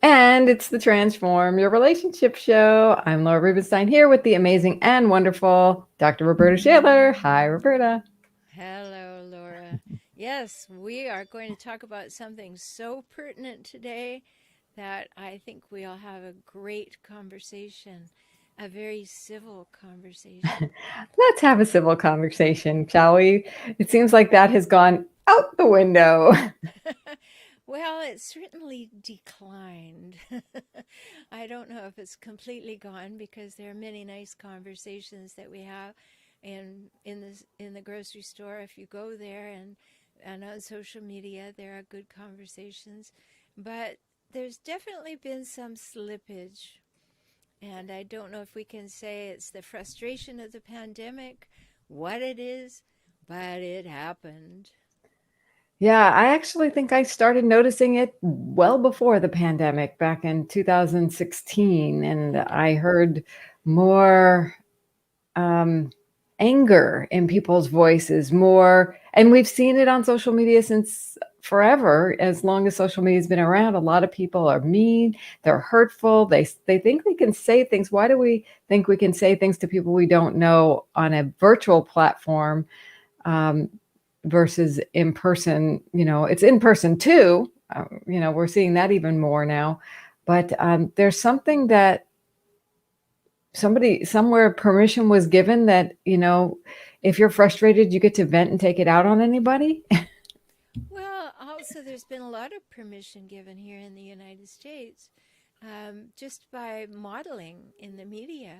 And it's the Transform Your Relationship Show. I'm Laura Rubinstein here with the amazing and wonderful Dr. Rhoberta Shaler. Hi, Rhoberta. Hello, Laura. Yes, we are going to talk about something so pertinent today that I think we'll have a great conversation, a very civil conversation. Let's have a civil conversation, shall we? It seems like that has gone out the window. Well, it certainly declined. I don't know if it's completely gone because there are many nice conversations that we have in the grocery store. If you go there and on social media, there are good conversations, but there's definitely been some slippage. And I don't know if we can say it's the frustration of the pandemic, what it is, but it happened. Yeah, I actually think I started noticing it well before the pandemic back in 2016. And I heard more anger in people's voices, more, and we've seen it on social media since forever. As long as social media has been around, a lot of people are mean, they're hurtful, they think they can say things. Why do we think we can say things to people we don't know on a virtual platform, um, versus in person? It's in person too. We're seeing that even more now, but there's something that somebody somewhere permission was given that, if you're frustrated, you get to vent and take it out on anybody. Well, also, there's been a lot of permission given here in the United States, just by modeling in the media,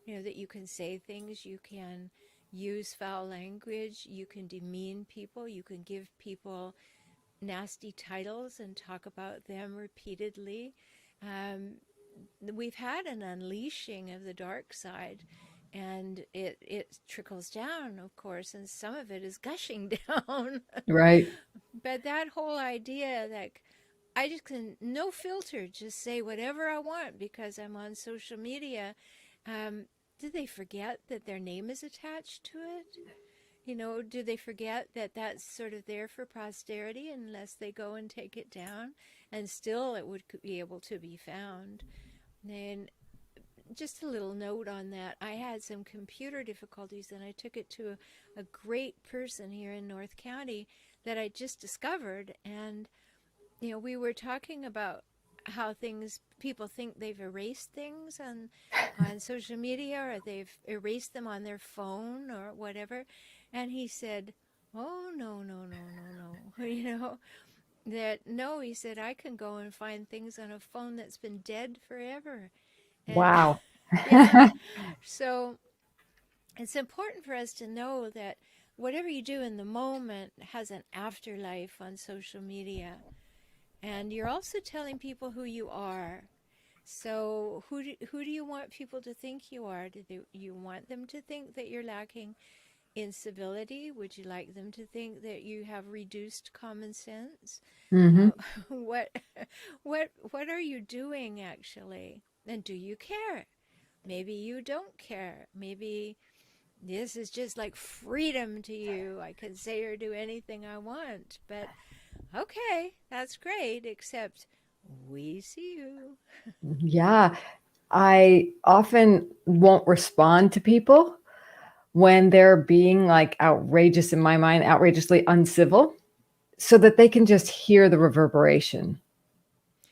that you can say things, you can use foul language, you can demean people, you can give people nasty titles and talk about them repeatedly. Um, we've had an unleashing of the dark side, and it trickles down, of course, and some of it is gushing down. Right. But that whole idea that I just can, no filter, just say whatever I want because I'm on social media. Did they forget that their name is attached to it? Do they forget that that's sort of there for posterity unless they go and take it down? And still it would be able to be found. And just a little note on that. I had some computer difficulties and I took it to a great person here in North County that I just discovered. And, we were talking about how people think they've erased things on social media or they've erased them on their phone or whatever. And he said, "Oh, no, no, no, no, no." That no, he said, "I can go and find things on a phone that's been dead forever." And Wow. yeah, so it's important for us to know that whatever you do in the moment has an afterlife on social media. And you're also telling people who you are. So who do you want people to think you are? You want them to think that you're lacking in civility? Would you like them to think that you have reduced common sense? Hmm. Uh, what what are you doing actually? And do you care? Maybe you don't care. Maybe this is just like freedom to you. I can say or do anything I want. But okay, that's great, except we see you. Yeah, I often won't respond to people when they're being like outrageous, in my mind, outrageously uncivil, so that they can just hear the reverberation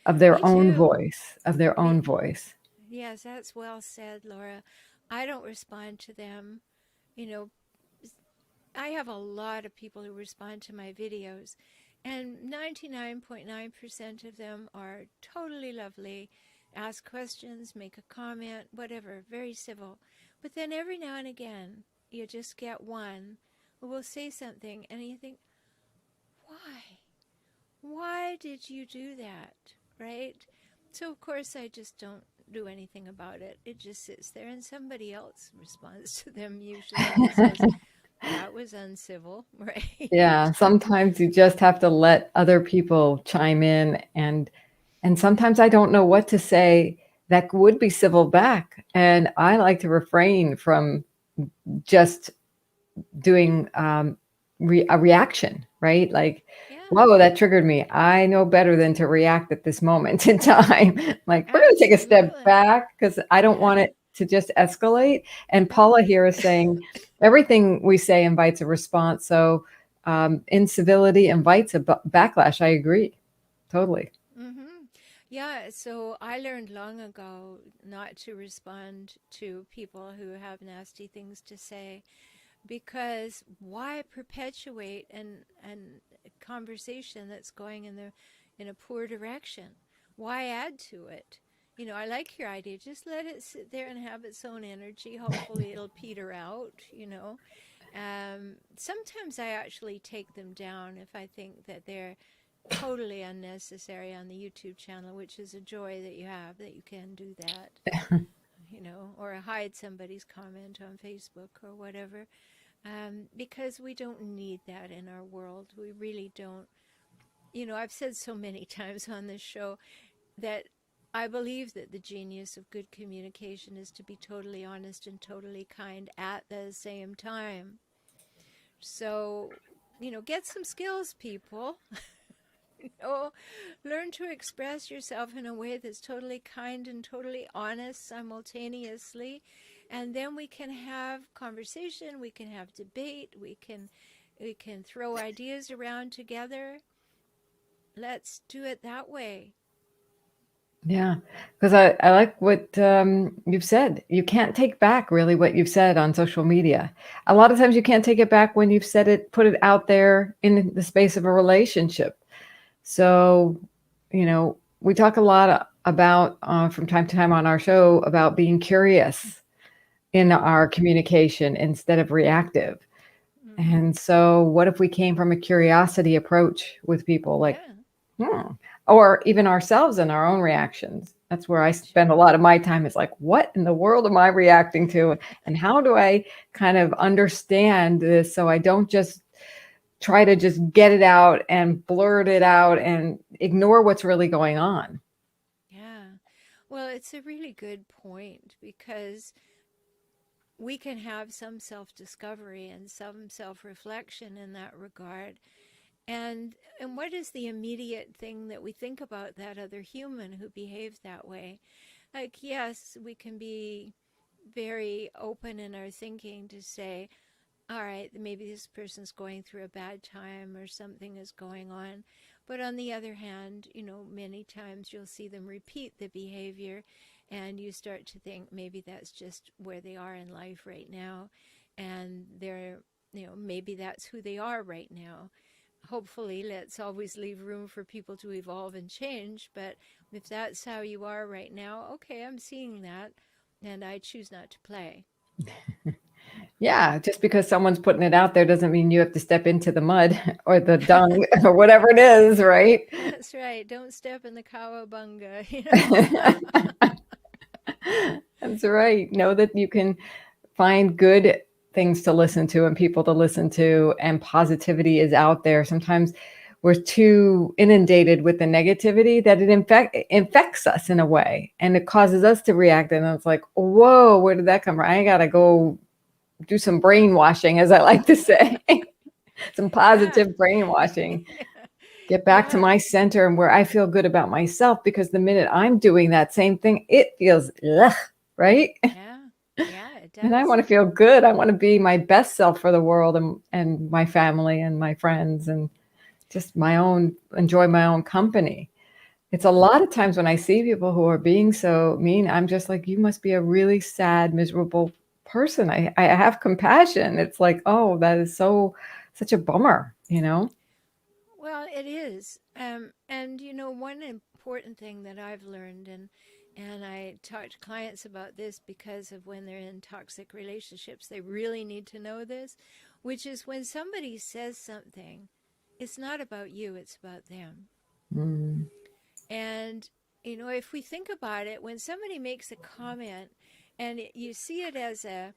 of Me their own too. voice, of their own Me, voice. yes, that's well said, Laura. I don't respond to them. You know, I have a lot of people who respond to my videos, and 99.9% of them are totally lovely, ask questions, make a comment, whatever, very civil. But then every now and again, you just get one who will say something, and you think, why? Why did you do that? Right? So, of course, I just don't do anything about it. It just sits there, and somebody else responds to them usually and says, that was uncivil, right? Yeah, sometimes you just have to let other people chime in, and sometimes I don't know what to say that would be civil back, and I like to refrain from just doing a reaction, right? Like Whoa, that triggered me. I know better than to react at this moment in time. Like, we're going to take a step Absolutely. back because I don't want Yeah. it to just escalate. And No. Paula here is saying everything we say invites a response. So, incivility invites a backlash. I agree. Totally. Mm-hmm. Yeah, so I learned long ago not to respond to people who have nasty things to say, because why perpetuate an conversation that's going in a poor direction? Why add to it? I like your idea. Just let it sit there and have its own energy. Hopefully, it'll peter out. Sometimes I actually take them down if I think that they're totally unnecessary on the YouTube channel, which is a joy that you have, that you can do that, or hide somebody's comment on Facebook or whatever, because we don't need that in our world. We really don't. I've said so many times on this show that I believe that the genius of good communication is to be totally honest and totally kind at the same time. So, get some skills, people. Oh, learn to express yourself in a way that's totally kind and totally honest simultaneously. And then we can have conversation, we can have debate, we can throw ideas around together. Let's do it that way. Yeah, because I like what you've said. You can't take back really what you've said on social media. A lot of times you can't take it back when you've said it, put it out there in the space of a relationship. So, we talk a lot about from time to time on our show about being curious in our communication instead of reactive. Mm-hmm. And so, what if we came from a curiosity approach with people, like, Yeah. hmm, or even ourselves and our own reactions? That's where I spend a lot of my time. Is like, what in the world am I reacting to? And how do I kind of understand this so I don't just try to just get it out and blurt it out and ignore what's really going on? Yeah. Well, it's a really good point, because we can have some self discovery and some self reflection in that regard. And what is the immediate thing that we think about that other human who behaves that way? Like, yes, we can be very open in our thinking to say, all right, maybe this person's going through a bad time or something is going on. But on the other hand, many times you'll see them repeat the behavior, and you start to think maybe that's just where they are in life right now. And maybe that's who they are right now. Hopefully, let's always leave room for people to evolve and change. But if that's how you are right now, okay, I'm seeing that, and I choose not to play. Yeah, just because someone's putting it out there doesn't mean you have to step into the mud or the dung or whatever it is, right? That's right. Don't step in the cowabunga. That's right. Know that you can find good things to listen to and people to listen to, and positivity is out there. Sometimes we're too inundated with the negativity that it infects us in a way, and it causes us to react. And it's like, whoa, where did that come from? I gotta go do some brainwashing, as I like to say, some Yeah. positive brainwashing. Get back to Yeah. my center and where I feel good about myself, because the minute I'm doing that same thing, it feels ugh, right? Yeah. Yeah, it And I does. want to feel good. I want to be my best self for the world and my family and my friends, and just enjoy my own company. It's a lot of times when I see people who are being so mean, I'm just like, you must be a really sad, miserable person. I have compassion. It's like, oh, that is such a bummer. Well, it is. And one important thing that I've learned, and I talk to clients about this because of when they're in toxic relationships, they really need to know this, which is when somebody says something, it's not about you, it's about them. Mm, And if we think about it, when somebody makes a comment and you see it as a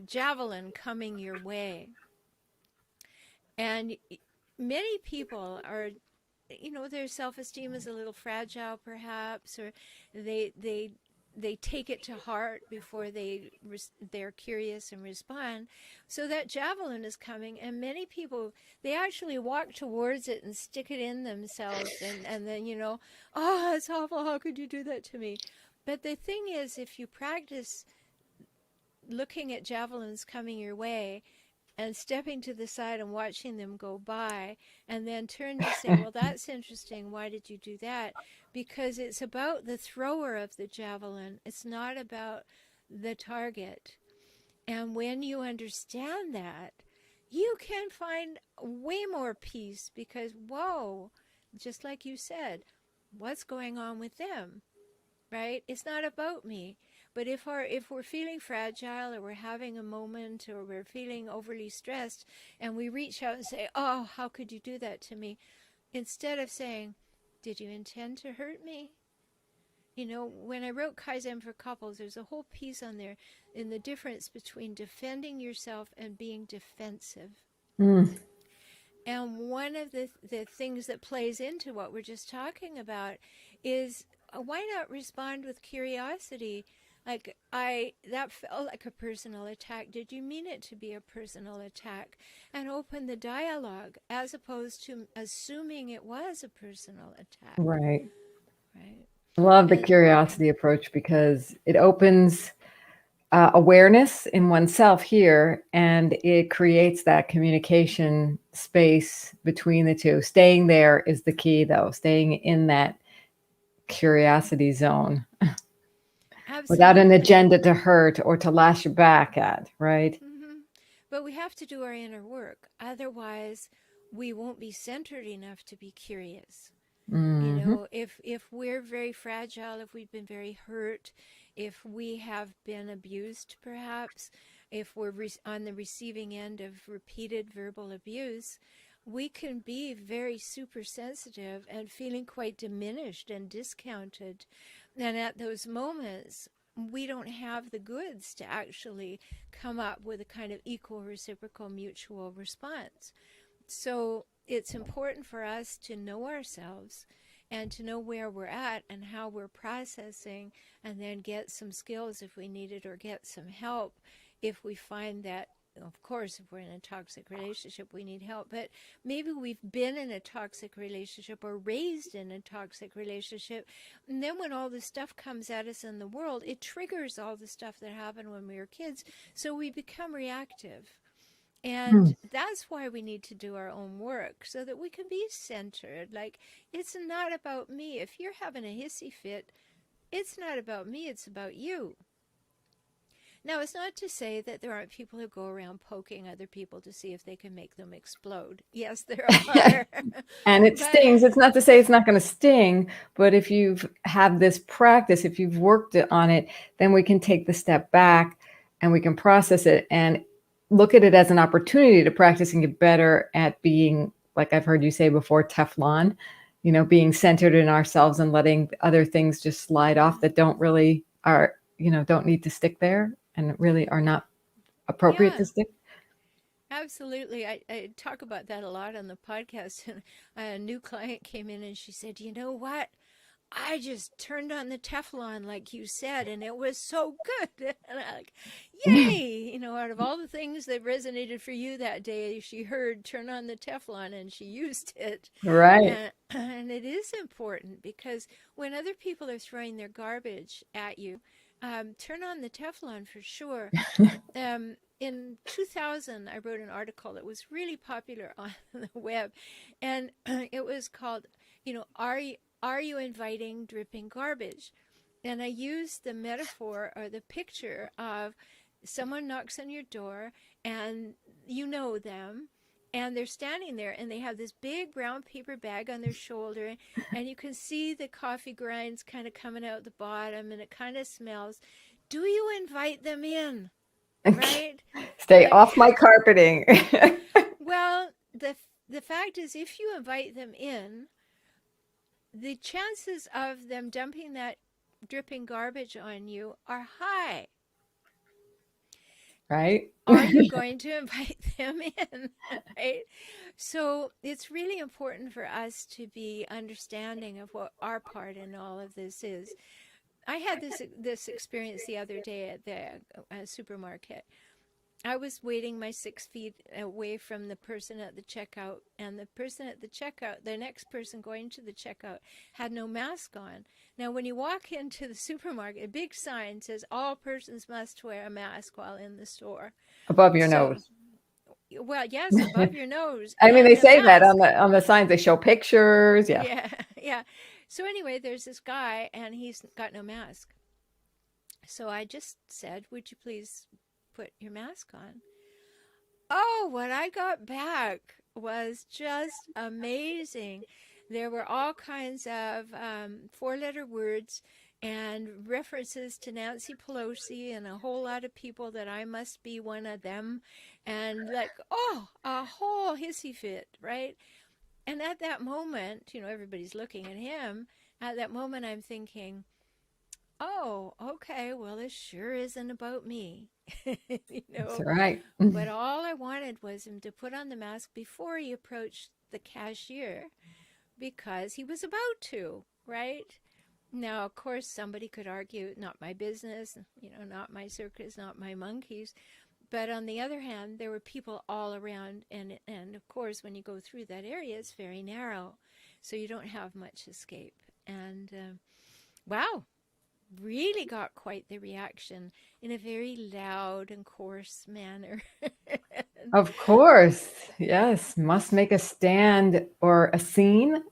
javelin coming your way, and many people are, their self-esteem is a little fragile perhaps, or they they take it to heart before they're curious and respond. So that javelin is coming, and many people, they actually walk towards it and stick it in themselves, and then, oh, it's awful, how could you do that to me? But the thing is, if you practice looking at javelins coming your way and stepping to the side and watching them go by, and then turn to say, well, that's interesting, why did you do that? Because it's about the thrower of the javelin, it's not about the target. And when you understand that, you can find way more peace, because whoa, just like you said, what's going on with them, right? It's not about me. But if we're feeling fragile, or we're having a moment, or we're feeling overly stressed, and we reach out and say, "Oh, how could you do that to me?" Instead of saying, "Did you intend to hurt me?" When I wrote Kaizen for Couples, there's a whole piece on there in the difference between defending yourself and being defensive. Mm. And one of the things that plays into what we're just talking about is, why not respond with curiosity? Like, that felt like a personal attack. Did you mean it to be a personal attack? And open the dialogue, as opposed to assuming it was a personal attack. Right. Right. I love the And curiosity approach because it opens awareness in oneself here, and it creates that communication space between the two. Staying there is the key, though, staying in that curiosity zone without an absolutely. agenda to hurt or to lash you back at, right? Hmm. But we have to do our inner work. Otherwise, we won't be centered enough to be curious. Hmm. If we're very fragile, if we've been very hurt, if we have been abused, perhaps, if we're on the receiving end of repeated verbal abuse, we can be very super sensitive and feeling quite diminished and discounted. And at those moments, we don't have the goods to actually come up with a kind of equal, reciprocal, mutual response. So it's important for us to know ourselves and to know where we're at and how we're processing, and then get some skills if we need it, or get some help if we find that. Of course, if we're in a toxic relationship, we need help. But maybe we've been in a toxic relationship or raised in a toxic relationship. And then when all this stuff comes at us in the world, it triggers all the stuff that happened when we were kids. So we become reactive. And that's why we need to do our own work, so that we can be centered. Like, it's not about me. If you're having a hissy fit, it's not about me, it's about you. Now, it's not to say that there aren't people who go around poking other people to see if they can make them explode. Yes, there are. And it But stings. It's not to say it's not going to sting, but if you've had this practice, if you've worked on it, then we can take the step back and we can process it and look at it as an opportunity to practice and get better at being, like I've heard you say before, Teflon, being centered in ourselves and letting other things just slide off that don't really are, don't need to stick there and really are not appropriate yeah, to stick. absolutely. I talk about that a lot on the podcast. And a new client came in and she said, "You know what? I just turned on the Teflon, like you said, and it was so good." And I'm like, yay! Out of all the things that resonated for you that day, she heard "turn on the Teflon" and she used it. Right. And it is important, because when other people are throwing their garbage at you, turn on the Teflon for sure. In 2000, I wrote an article that was really popular on the web, and it was called, are you inviting dripping garbage? And I used the metaphor, or the picture of someone knocks on your door, and you know them, and they're standing there, and they have this big brown paper bag on their shoulder, and you can see the coffee grinds kind of coming out the bottom, and it kind of smells. Do you invite them in? Right? Stay Like, off my carpeting. well, the fact is, if you invite them in, the chances of them dumping that dripping garbage on you are high. Right? Are you going to invite them in? Right? So it's really important for us to be understanding of what our part in all of this is. I had this experience the other day at the supermarket. I was waiting my 6 feet away from the person at the checkout, and the person at the checkout, the next person going to the checkout, had no mask on. Now, when you walk into the supermarket, a big sign says all persons must wear a mask while in the store. Above your So, nose. well, yes, above your nose I mean, they and a say that on mask. the signs. They show pictures. Yeah. Yeah, yeah. So anyway, there's this guy, and he's got no mask. So I just said, "Would you please put your mask on?" Oh, what I got back was just amazing. There were all kinds of four-letter words and references to Nancy Pelosi and a whole lot of people that I must be one of them. And like, oh, a whole hissy fit, right? And at that moment, everybody's looking at him. At that moment, I'm thinking, oh, okay, well, this sure isn't about me. you That's know, right. but all I wanted was him to put on the mask before he approached the cashier because he was about to, right? Now, of course, somebody could argue, not my business, not my circus, not my monkeys. But on the other hand, there were people all around, and of course, when you go through that area, it's very narrow, so you don't have much escape. And wow, really got quite the reaction in a very loud and coarse manner. Of course. Yes. Must make a stand or a scene.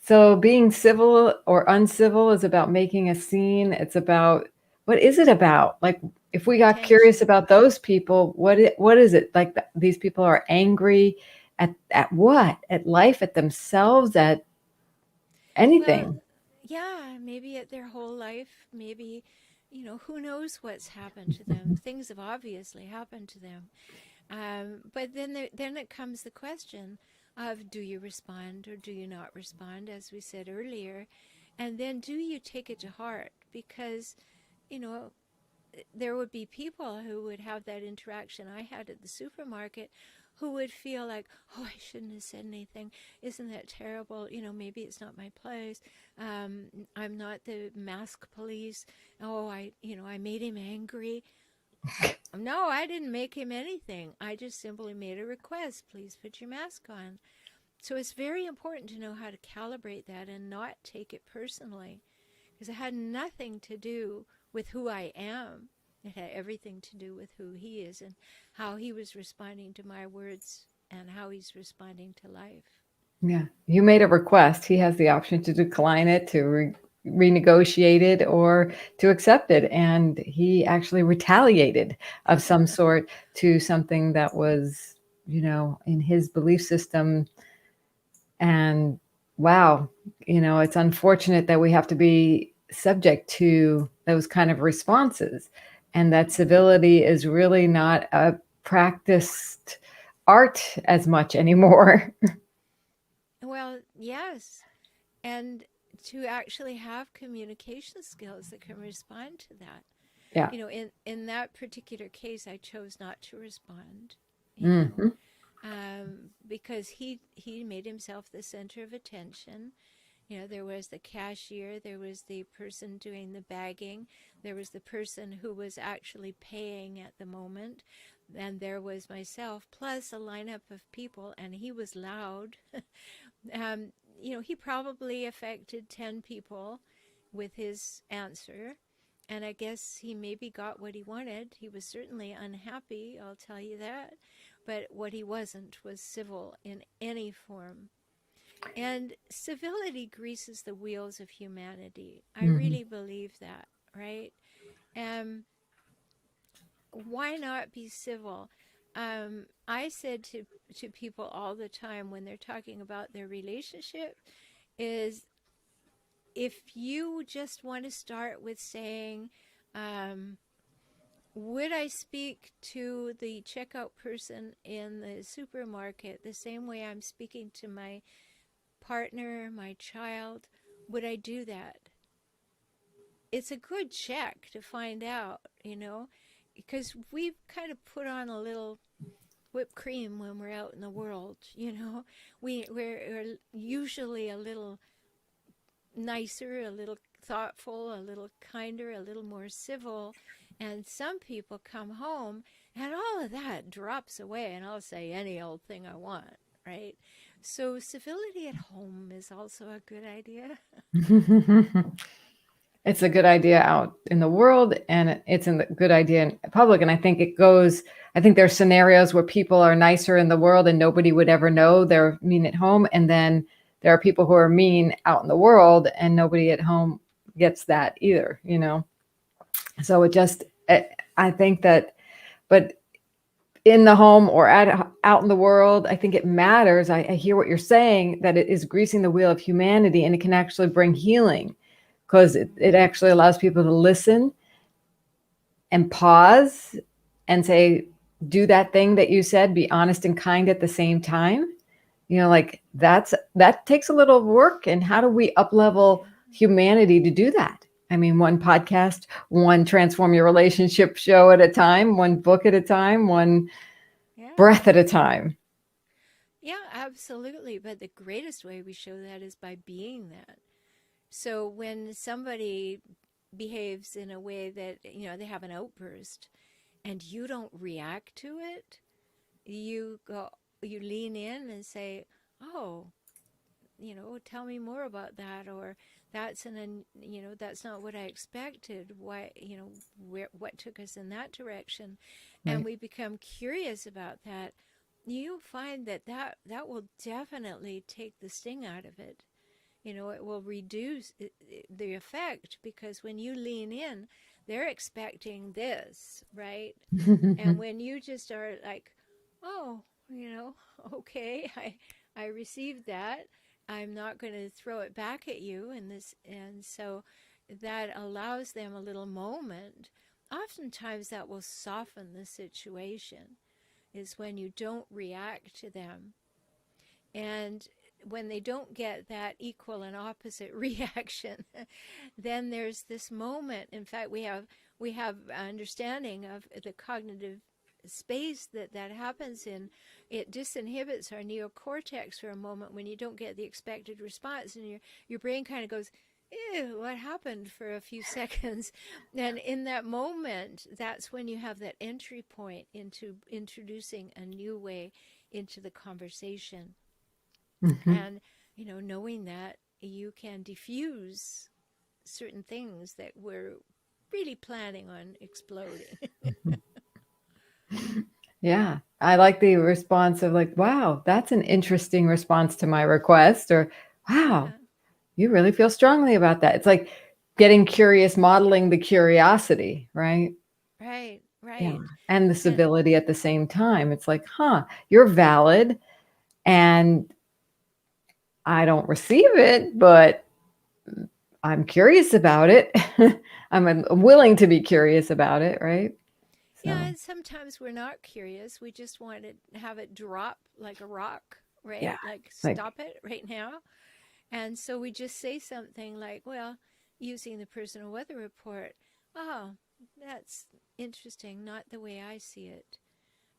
So being civil or uncivil is about making a scene. It's about, what is it about? Like, if we got curious Attention. about those people, what is it? Like, these people are angry at what? At life, at themselves, at Well, anything. yeah, maybe at their whole life, maybe, who knows what's happened to them. Things have obviously happened to them. But then it comes the question of, do you respond or do you not respond, as we said earlier? And then do you take it to heart? Because, you know, there would be people who would have that interaction I had at the supermarket who would feel like, oh, I shouldn't have said anything. Isn't that terrible? Maybe it's not my place. I'm not the mask police. Oh, I made him angry. No, I didn't make him anything. I just simply made a request. Please put your mask on. So it's very important to know how to calibrate that and not take it personally because it had nothing to do with who I am. It had everything to do with who he is and how he was responding to my words and how he's responding to life. Yeah. You made a request. He has the option to decline it, to renegotiate it, or to accept it. And he actually retaliated of some sort to something that was, in his belief system. And wow, it's unfortunate that we have to be subject to those kind of responses, and that civility is really not a practiced art as much anymore. Well, yes. And to actually have communication skills that can respond to that. Yeah. In that particular case, I chose not to respond, Hmm. because he made himself the center of attention. There was the cashier, there was the person doing the bagging, there was the person who was actually paying at the moment, and there was myself, plus a lineup of people, and he was loud. um, he probably affected 10 people with his answer. And I guess he maybe got what he wanted. He was certainly unhappy, I'll tell you that. But what he wasn't was civil in any form. And civility greases the wheels of humanity. I Hmm. really believe that, right? Um, why not be civil? I said to people all the time when they're talking about their relationship is if you just want to start with saying, um, would I speak to the checkout person in the supermarket the same way I'm speaking to my partner, my child? Would I do that? It's a good check to find out, because we've kind of put on a little whipped cream when we're out in the world. We're usually a little nicer, a little thoughtful, a little kinder, a little more civil. And some people come home and all of that drops away, and I'll say any old thing I want, right? So, civility at home is also a good idea. It's a good idea out in the world, and it's a good idea in public. And I think there's scenarios where people are nicer in the world and nobody would ever know they're mean at home. And then there are people who are mean out in the world and nobody at home gets that either, you know? So I think that, but in the home or out in the world, I think it matters. I hear what you're saying, that it is greasing the wheel of humanity, and it can actually bring healing, because it actually allows people to listen and pause and say, do that thing that you said, be honest and kind at the same time. You know, like that takes a little work. And how do we up level humanity to do that? I mean, one podcast, one Transform Your Relationship show at a time, one book at a time, one Yeah. breath at a time. Yeah, absolutely. But the greatest way we show that is by being that. So when somebody behaves in a way that, they have an outburst and you don't react to it, you lean in and say, "Oh, tell me more about that," or that's not what I expected. Why, what took us in that direction? And Right. we become curious about that. You find that will definitely take the sting out of it. It will reduce the effect, because when you lean in, they're expecting this, right? And when you just are like, "Oh, okay, I received that. I'm not going to throw it back at you," and so that allows them a little moment. Oftentimes that will soften the situation, is when you don't react to them. And when they don't get that equal and opposite reaction, then there's this moment. In fact, we have understanding of the cognitive space that happens in. It disinhibits our neocortex for a moment when you don't get the expected response, and your brain kind of goes, "Ew, what happened?" for a few seconds. And in that moment, that's when you have that entry point into introducing a new way into the conversation. Mhm. And, knowing that, you can diffuse certain things that we're really planning on exploding. Yeah. I like the response of like, wow, that's an interesting response to my request, or wow, Yeah, you really feel strongly about that. It's like getting curious, modeling the curiosity, right? right, Yeah. right. And the And civility at the same time. It's like, huh, you're valid and I don't receive it, but I'm curious about it. I'm willing to be curious about it, right? yeah, So, and sometimes we're not curious. We just want to have it drop like a rock, yeah, right? Like, like, stop it right now. And so we just say something like, "Well, using the personal weather report, oh, that's interesting, not the way I see it."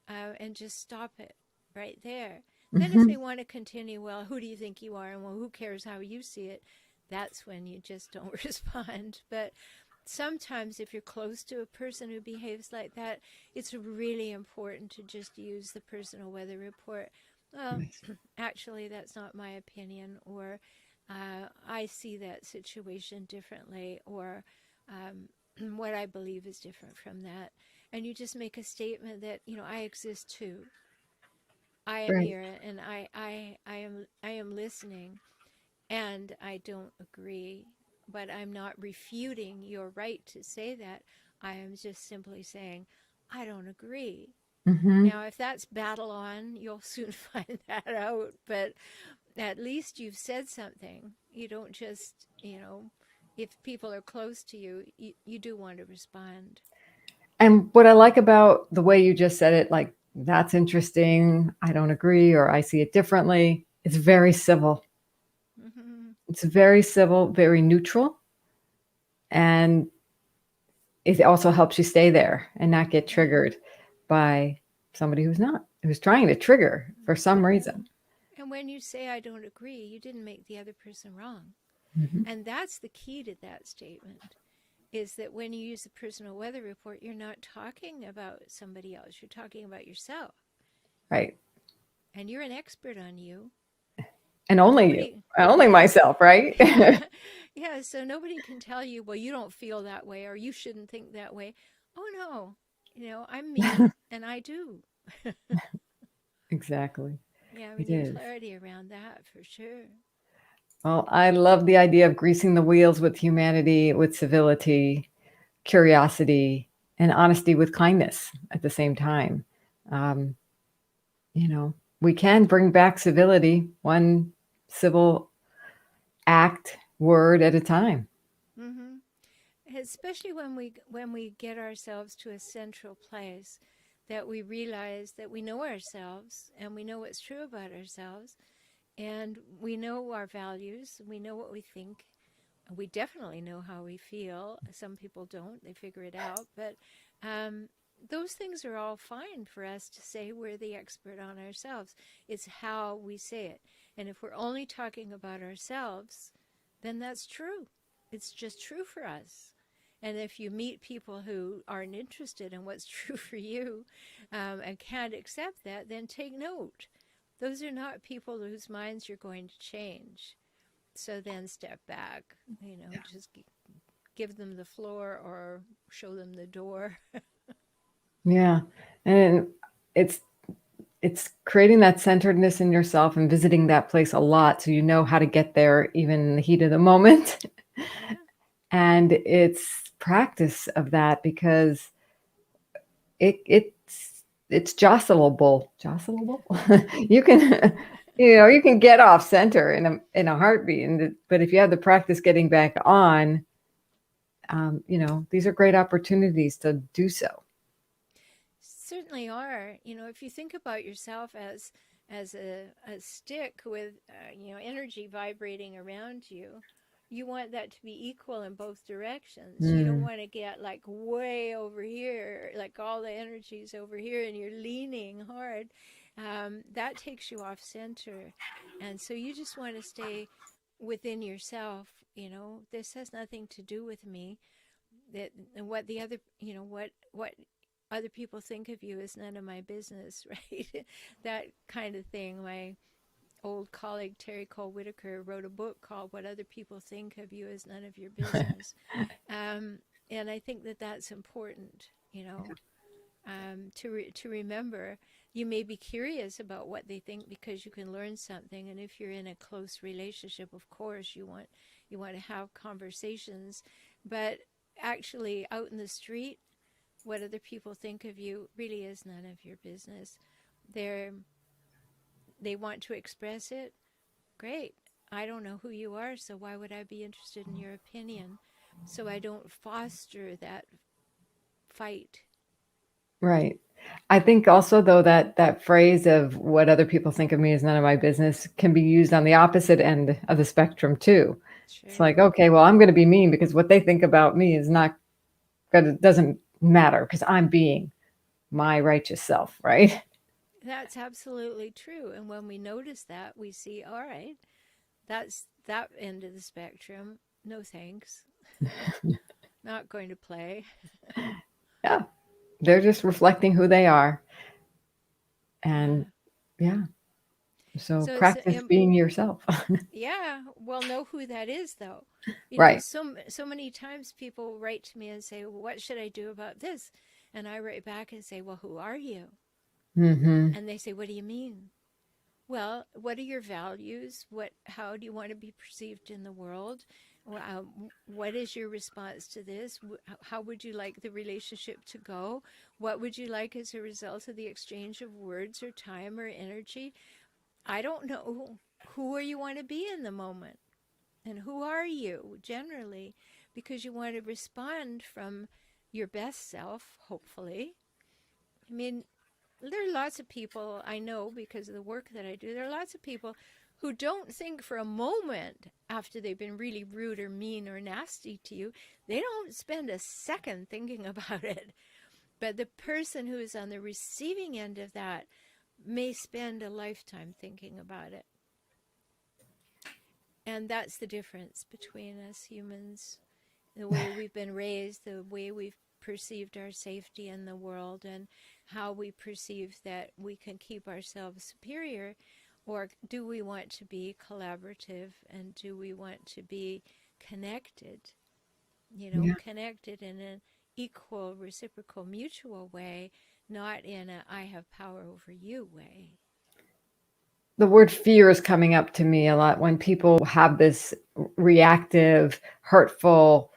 And just stop it right there. Then, if they mhm. want to continue, "Well, who do you think you are?" and, "Well, who cares how you see it?" that's when you just don't respond. But sometimes, if you're close to a person who behaves like that, it's really important to just use the personal weather report. "Well, Nice. actually, that's not my opinion," or "I see that situation differently," or "what I believe is different from that." And you just make a statement that, "I exist too. I am Right. here, and I am listening, and I don't agree, but I'm not refuting your right to say that. I am just simply saying I don't agree." Hmm. Now, if that's battle on, you'll soon find that out, but at least you've said something. You don't just, if people are close to you, you do want to respond. And what I like about the way you just said it, like, that's interesting, I don't agree, or I see it differently, it's very civil. Hmm. It's very civil, very neutral. And it also helps you stay there and not get Yeah. triggered by somebody who's trying to trigger for some Yeah. reason. And when you say "I don't agree," you didn't make the other person wrong. Mhm. And that's the key to that statement, is that when you use the personal weather report, you're not talking about somebody else. You're talking about yourself. Right. And you're an expert on you. And only you, Nobody, only yeah, myself, right? yeah, yeah. So nobody can tell you, well, you don't feel that way or you shouldn't think that way. Oh, no. I'm me and I do. Exactly. Yeah, we It need is. clarity around that for sure. Well, I love the idea of greasing the wheels with humanity, with civility, curiosity, and honesty with kindness at the same time. Um, we can bring back civility one civil act, word at a time. Hmm. Especially when we get ourselves to a central place, that we realize that we know ourselves and we know what's true about ourselves, and we know our values, we know what we think. We definitely know how we feel. Some people don't, they figure it out. But um, those things are all fine for us to say we're the expert on ourselves. It's how we say it. And if we're only talking about ourselves, then that's true. It's just true for us. And if you meet people who aren't interested in what's true for you, and can't accept that, then take note. Those are not people whose minds you're going to change. So then step back, just give them the floor or show them the door. Yeah. And it's it's creating that centeredness in yourself and visiting that place a lot so you know how to get there even in the heat of the moment. Yeah. And it's practice of that because it's jostleable. You can you can get off center in a heartbeat, but if you have the practice getting back on, these are great opportunities to do so. Certainly are. If you think about yourself as a stick with energy vibrating around you, you want that to be equal in both directions. You don't Mm, want to get like way over here, like all the energy's over here and you're leaning hard. That takes you off center. And so you just want to stay within yourself. This has nothing to do with me. That what the other what other people think of you is none of my business. Right? That kind of thing. My old colleague Terry Cole Whitaker wrote a book called What Other People Think of You Is None of Your Business. um, and I think that that's important, to remember. You may be curious about what they think because you can learn something, and if you're in a close relationship, of course you want to have conversations. But actually, out in the street, what other people think of you really is none of your business. They're they want to express it. Great. I don't know who you are, so why would I be interested in your opinion? So I don't foster that fight. right. I think also though that phrase of what other people think of me is none of my business can be used on the opposite end of the spectrum too. It's Sure. like, okay, well, I'm going to be mean because what they think about me is not good. It doesn't matter because I'm being my righteous self, right? That's absolutely true. And when we notice that, we see, all right, that's that end of the spectrum. No thanks. Not going to play. Yeah. They're just reflecting who they are. And Yeah. yeah. So So it's practice being yourself. yeah, well, know who that is, though. Right. So many times people write to me and say, well, "What should I do about this?" And I write back and say, "Well, who are you?" Mm-hmm. And they say, "What do you mean?" Well, what are your values? How do you want to be perceived in the world? What is your response to this? How would you like the relationship to go? What would you like as a result of the exchange of words or time or energy? I don't know. Who are you want to be in the moment? And who are you generally? Because you want to respond from your best self, hopefully. I mean, there are lots of people I know because of the work that I do. There are lots of people who don't think for a moment after they've been really rude or mean or nasty to you. They don't spend a second thinking about it. But the person who is on the receiving end of that may spend a lifetime thinking about it. And that's the difference between us humans, the way we've been raised, the way we've perceived our safety in the world, and how we perceive that we can keep ourselves superior. Or do we want to be collaborative, and do we want to be connected? Yeah. Connected in an equal, reciprocal, mutual way, not in a I have power over you way. The word fear is coming up to me a lot when people have this reactive, hurtful,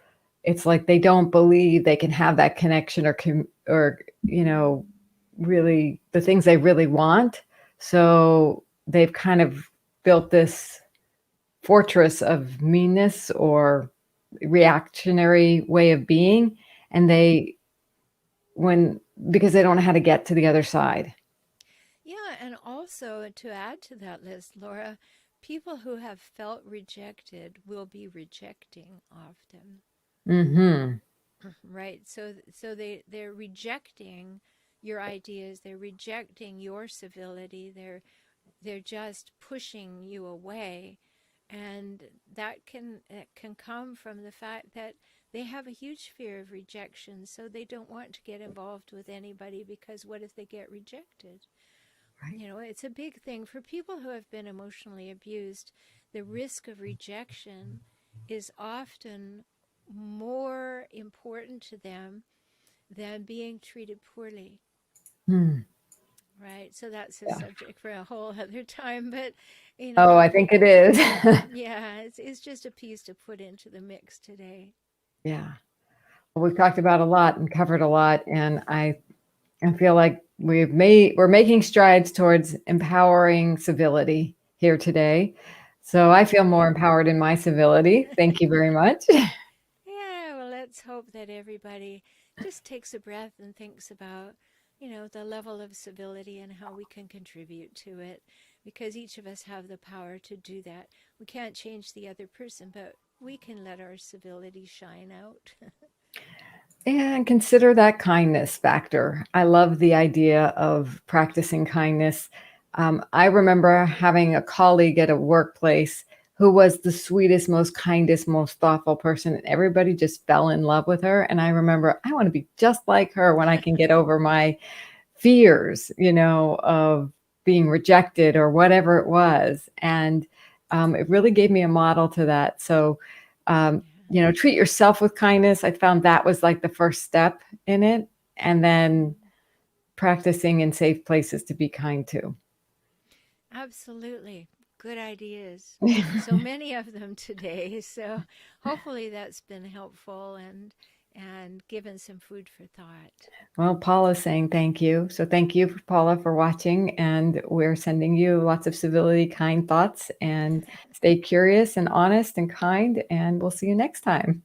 it's like they don't believe they can have that connection or really the things they really want. So they've kind of built this fortress of meanness or reactionary way of being, and when because they don't know how to get to the other side. Yeah, and also to add to that list, Laura, people who have felt rejected will be rejecting often. Mm-hmm. Right. So they're rejecting your ideas, they're rejecting your civility, they're just pushing you away. And that can come from the fact that they have a huge fear of rejection, so they don't want to get involved with anybody because what if they get rejected? Right. It's a big thing for people who have been emotionally abused. The risk of rejection is often more important to them than being treated poorly. Hmm. Right. So that's a Yeah. subject for a whole other time. But, Oh, I think it is. yeah, it's just a piece to put into the mix today. Yeah. Well, we've talked about a lot and covered a lot, and I feel like we're making strides towards empowering civility here today. So I feel more empowered in my civility. Thank you very much. Yeah, well, let's hope that everybody just takes a breath and thinks about, the level of civility and how we can contribute to it, because each of us have the power to do that. We can't change the other person, but we can let our civility shine out. And consider that kindness factor. I love the idea of practicing kindness. I remember having a colleague at a workplace who was the sweetest, most kindest, most thoughtful person, and everybody just fell in love with her. And I remember, I want to be just like her when I can get over my fears, of being rejected or whatever it was. And it really gave me a model to that. So, um, Yeah. treat yourself with kindness. I found that was like the first step in it. And then practicing in safe places to be kind too. Absolutely. Good ideas. So many of them today. So hopefully that's been helpful and given some food for thought. Well, Paula's saying thank you. So thank you, Paula, for watching. And we're sending you lots of civility, kind thoughts, and stay curious and honest and kind. And we'll see you next time.